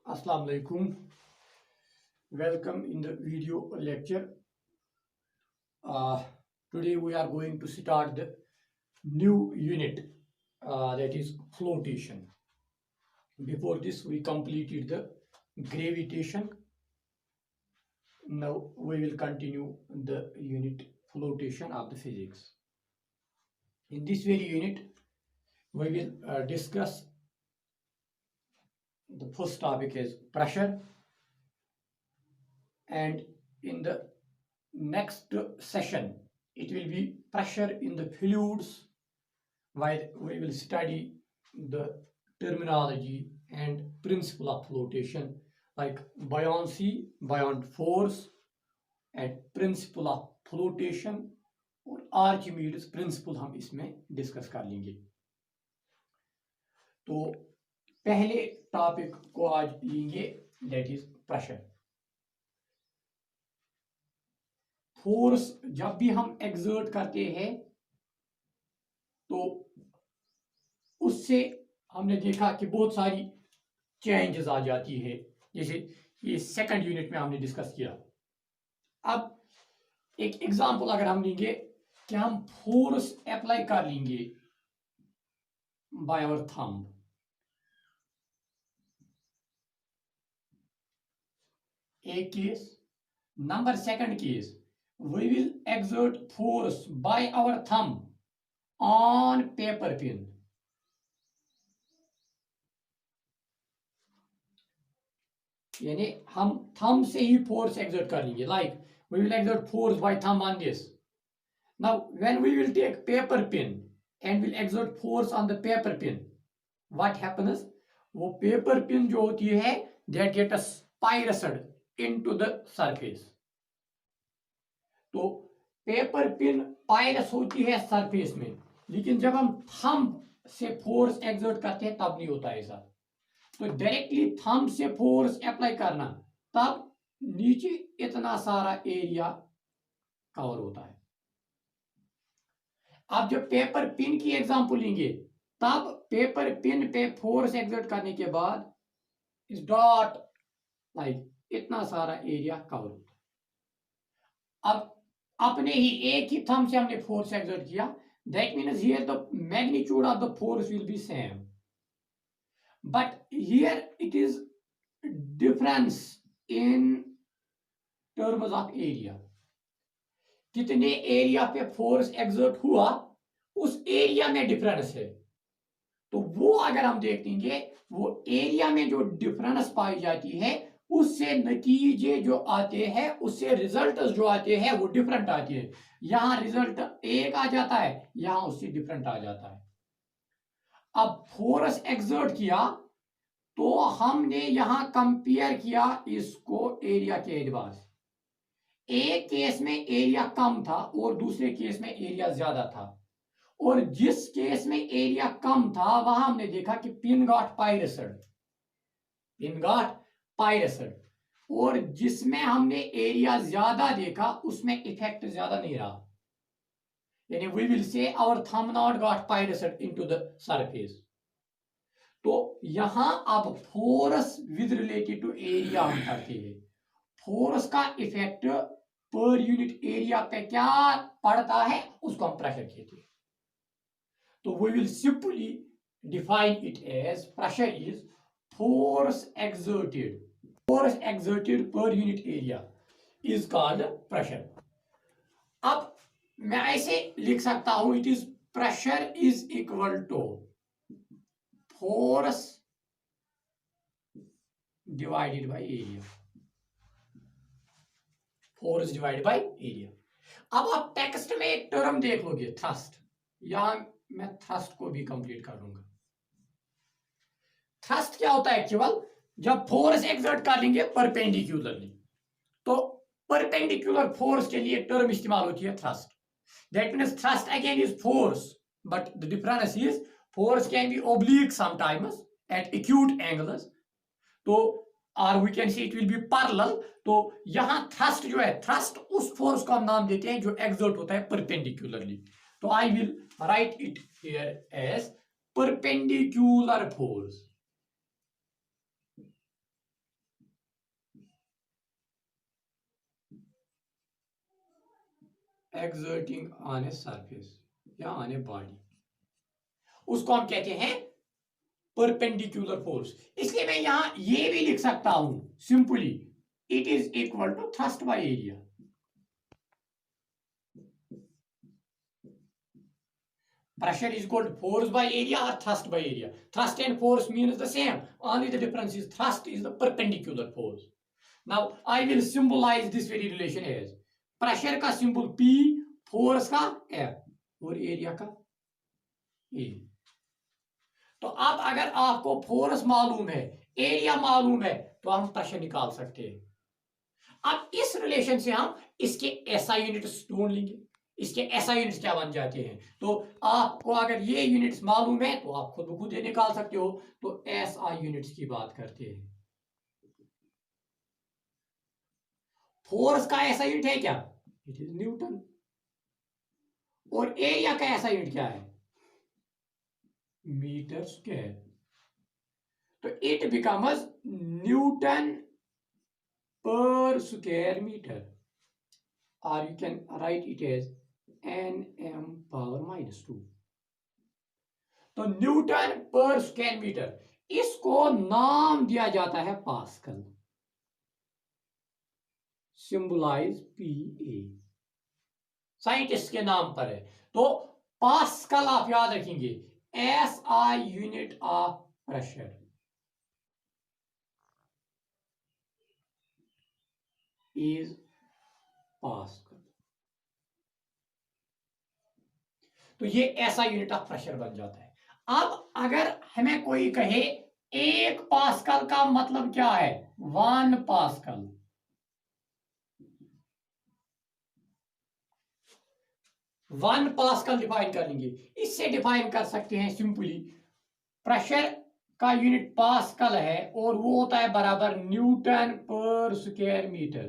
Assalamu alaikum. Welcome in the video lecture. Uh, Today we are going to start the new unit that is flotation. Before this we completed the gravitation. Now we will continue the unit flotation of the physics. In this very unit we will discuss the first topic is pressure, and in the next session it will be pressure in the fluids, while we will study the terminology and principle of flotation like buoyancy, buoyant force, and principle of flotation और Archimedes principal हम इसमें discuss कर लेंगे। तो पहले topic को आज लेंगे, दैट इज प्रेशर। फोर्स जब भी हम एक्सर्ट करते हैं तो उससे हमने देखा कि बहुत सारी चेंजेस आ जाती है, जैसे ये सेकंड यूनिट में हमने डिस्कस किया। अब एक एग्जांपल अगर हम लेंगे कि हम फोर्स अप्लाई कर लेंगे बाय आवर थंब, एक case. Number second case, we will exert force by our thumb on paper pin. यानी हम थंब से ही फोर्स एक्सर्ट कर लेंगे, like we will exert force by thumb on this. Now when we will take paper pin and will exert force on the paper pin, what happens? वो paper pin जो होती है that gets spiraled into the surface. तो paper pin पायरस होती है surface में, लेकिन जब हम थंब से फोर्स एक्सर्ट करते हैं तब नहीं होता ऐसा। तो डायरेक्टली थंब से फोर्स अप्लाई करना, तब नीचे इतना सारा एरिया कवर होता है। आप जब पेपर पिन की एग्जांपल लेंगे तब पेपर पिन पे फोर्स एक्सर्ट करने के बाद इस डॉट लाइक इतना सारा एरिया कवर होता है। अब अपने ही एक ही थंब से हमने फोर्स एक्सर्ट किया, that means here the magnitude of the force will be same, but here it is difference in terms of area. कितने एरिया पे फोर्स एक्सर्ट हुआ उस एरिया में डिफरेंस है। तो वो अगर हम देखेंगे, वो एरिया में जो डिफरेंस पाई जाती है उससे नतीजे जो आते हैं, उससे रिजल्ट जो आते हैं वो डिफरेंट आते हैं। यहां रिजल्ट एक आ जाता है, यहां उससे डिफरेंट आ जाता है। अब फोर्स एक्सर्ट किया तो हमने यहां कंपेयर किया इसको एरिया के एतबार से। एक केस में एरिया कम था और दूसरे केस में एरिया ज्यादा था, और जिस केस में एरिया कम था वहां हमने देखा कि पिन गॉट पायरेटेड, और जिसमें हमने एरिया ज्यादा देखा उसमें इफेक्ट ज्यादा नहीं रहा, यानी we will say our thumb not got pirated into the surface. तो यहां अब force with related to area हम करते हैं। फोर्स का इफेक्ट पर यूनिट एरिया पे क्या पड़ता है उसको हम प्रेशर कहते हैं। तो we will simply define it as pressure is force exerted per unit area is called pressure. अब मैं ऐसे लिख सकता हूं, it is pressure is equal to force divided by area, force divided by area. अब आप टेक्स्ट में एक टर्म देख लोगे, थ्रस्ट। यहां मैं थ्रस्ट को भी कंप्लीट कर लूंगा। थ्रस्ट क्या होता है? केवल जब फोर्स एक्सर्ट कर लेंगे परपेंडिकुलरली, तो परपेंडिकुलर फोर्स के लिए टर्म इस्तेमाल होती है thrust. That means thrust again is force, but the difference is force can be oblique sometimes at acute angles, तो और we can see it will be parallel. तो यहां थ्रस्ट जो है, थ्रस्ट उस फोर्स को हम नाम देते हैं जो एक्सर्ट होता है परपेंडिकुलरली। तो I will write it here as perpendicular force. exerting on a surface या on a body, उसको हम कहते हैं परपेंडिकुलर फोर्स। इसलिए मैं यहां ये भी लिख सकता हूं simply, it is equal to thrust by area. Pressure is equal to force by area or thrust by area. Thrust and force means the same. Only the difference is thrust is the perpendicular force. Now I will symbolize this very relation as pressure का symbol P, force का F और area का A। तो अब अगर आपको force मालूम है, एरिया मालूम है, तो हम प्रेशर निकाल सकते हैं। अब इस रिलेशन से हम इसके एसआई यूनिट्स ढूंढ लेंगे। इसके एसआई यूनिट्स क्या बन जाते हैं, तो आपको अगर ये यूनिट्स मालूम है तो आप खुद ब खुद ये निकाल सकते हो। तो एसआई यूनिट्स की बात करते हैं। फोर्स का एसआई यूनिट है क्या, इट इज न्यूटन। और एरिया का एसआई यूनिट क्या है, मीटर स्क्वायर। तो it becomes newton per square metre, और you can write it as Nm power -2। तो न्यूटन पर स्क्वायर मीटर, इसको नाम दिया जाता है पास्कल, सिंबलाइज PA, साइंटिस्ट के नाम पर है। तो पास्कल आप याद रखेंगे, SI unit of pressure is pascal. तो ये ऐसा यूनिट ऑफ प्रेशर बन जाता है। अब अगर हमें कोई कहे 1 पास्कल का मतलब क्या है, 1 पास्कल, 1 पास्कल डिफाइन कर लेंगे। इससे डिफाइन कर सकते हैं सिंपली, प्रेशर का यूनिट पास्कल है और वो होता है बराबर newton per square metre.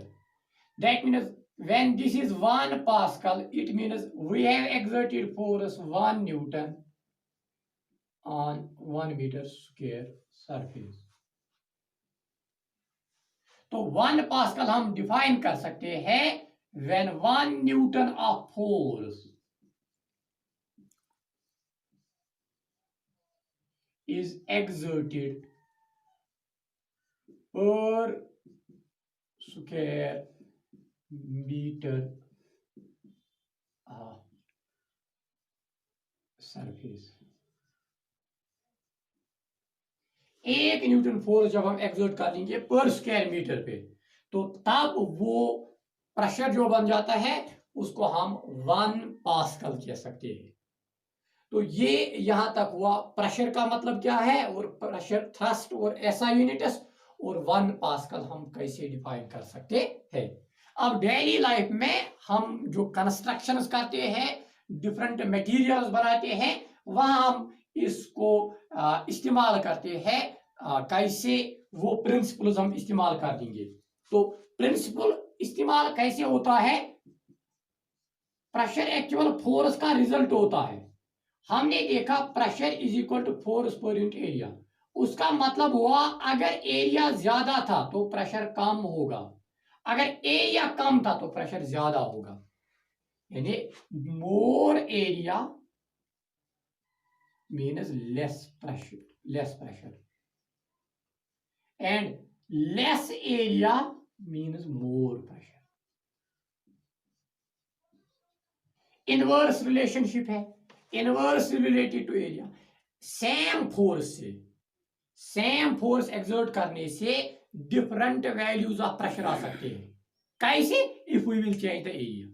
That means when this is 1 Pascal, it means we have exerted force 1 Newton on 1 meter square surface। तो 1 Pascal हम डिफाइन कर सकते हैं when 1 Newton of force is exerted per square metre surface. 1 newton force जब हम exert कर लेंगे पर स्क्वायर मीटर पे, तो तब वो प्रेशर जो बन जाता है उसको हम 1 पास्कल कह सकते हैं। तो ये यहां तक हुआ प्रेशर का मतलब क्या है, और प्रेशर, थ्रस्ट और एसआई यूनिट्स, और 1 पास्कल हम कैसे डिफाइन कर सकते हैं। अब डेली लाइफ में हम जो कंस्ट्रक्शंस करते हैं, डिफरेंट मटेरियल्स बनाते हैं, वहां हम इसको इस्तेमाल करते हैं। कैसे वो प्रिंसिपल्स हम इस्तेमाल कर देंगे। तो प्रिंसिपल इस्तेमाल कैसे होता है, प्रेशर एक्चुअल फोर्स का रिजल्ट होता है। हमने देखा pressure is equal to force per unit area. उसका मतलब हुआ अगर एरिया ज्यादा था तो प्रेशर कम होगा, अगर एरिया कम था तो प्रेशर ज्यादा होगा। यानी more area means less pressure and less area means more pressure. Inverse relationship है, inverse related to area. Same force exert करने से डिफरेंट वैल्यूज ऑफ प्रेशर आ सकते हैं। कैसे, if we will change the area.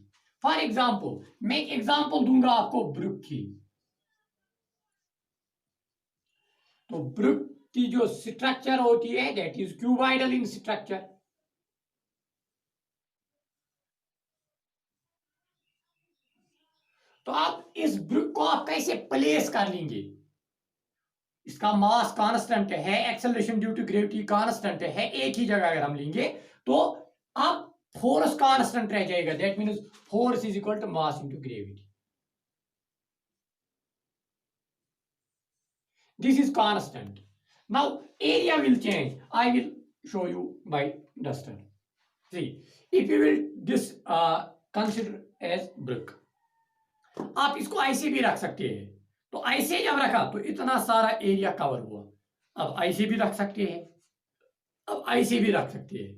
For example, मैं एक example दूंगा आपको ब्रुक की। तो ब्रुक की जो स्ट्रक्चर होती है that is cuboidal in structure. तो आप इस ब्रुक को आप कैसे प्लेस कर लेंगे, इसका मास कांस्टेंट है, acceleration due to gravity constant है, एक ही जगह अगर हम लेंगे तो अब फोर्स कांस्टेंट रह जाएगा। That means force is equal to mass into gravity. This is constant. Now area will change, I will show you by duster. See, if you will this consider as brick. आप इसको ऐसे भी रख सकते हैं, तो ऐसे जब रखा तो इतना सारा एरिया कवर हुआ। अब ऐसे भी रख सकते हैं, अब ऐसे भी रख सकते हैं।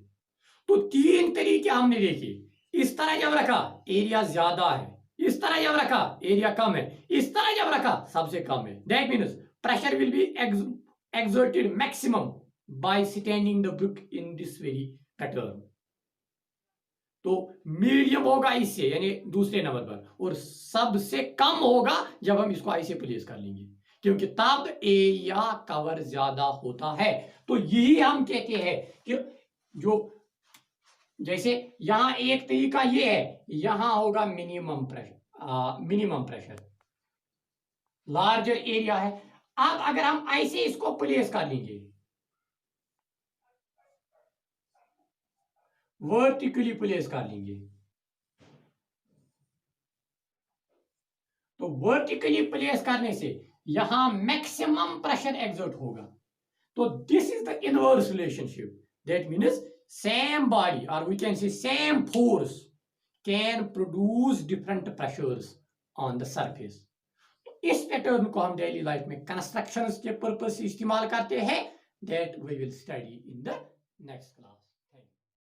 तो तीन तरीके हमने देखे। इस तरह जब रखा एरिया ज्यादा है, इस तरह जब रखा एरिया कम है, इस तरह जब रखा सबसे कम है। That means pressure will be exerted maximum by standing the brick in this very pattern। तो मीडियम होगा इससे, यानी दूसरे नंबर पर, और सबसे कम होगा जब हम इसको ऐसे प्लेस कर लेंगे, क्योंकि तब एरिया कवर ज्यादा होता है। तो यही हम कहते हैं कि जो जैसे यहां एक तरीका ये है, यहां होगा मिनिमम प्रेशर, लार्जर एरिया है। अब अगर हम ऐसे इसको प्लेस कर लेंगे, वर्टिकली प्लेस कर लेंगे, तो वर्टिकली प्लेस करने से यहां मैक्सिमम प्रेशर एक्सर्ट होगा। तो this is the inverse relationship. That means same body और we can say same force can produce different pressures on the surface. तो इस पैटर्न को हम डेली लाइफ में कंस्ट्रक्शंस के पर्पस से इस्तेमाल करते हैं। That we will study in the next class.